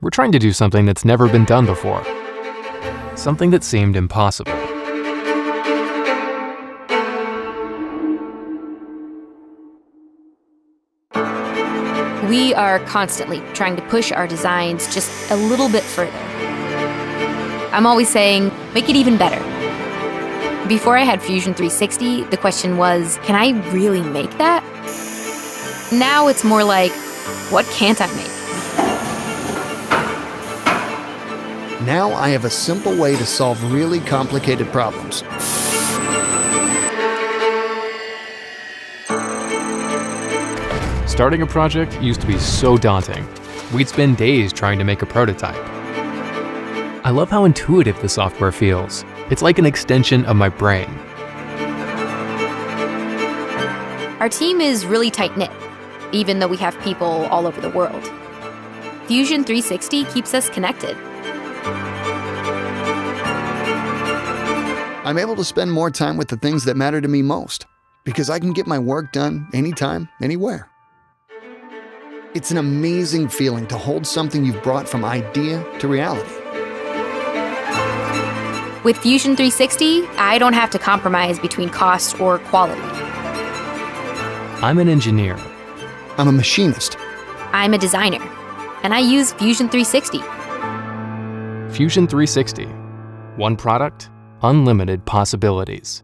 We're trying to do something that's never been done before. Something that seemed impossible. We are constantly trying to push our designs just a little bit further. I'm always saying, make it even better. Before I had Fusion 360, the question was, can I really make that? Now it's more like, what can't I make? Now I have a simple way to solve really complicated problems. Starting a project used to be so daunting. We'd spend days trying to make a prototype. I love how intuitive the software feels. It's like an extension of my brain. Our team is really tight-knit, even though we have people all over the world. Fusion 360 keeps us connected. I'm able to spend more time with the things that matter to me most, because I can get my work done anytime, anywhere. It's an amazing feeling to hold something you've brought from idea to reality. With Fusion 360, I don't have to compromise between cost or quality. I'm an engineer. I'm a machinist. I'm a designer, and I use Fusion 360. Fusion 360. One product, unlimited possibilities.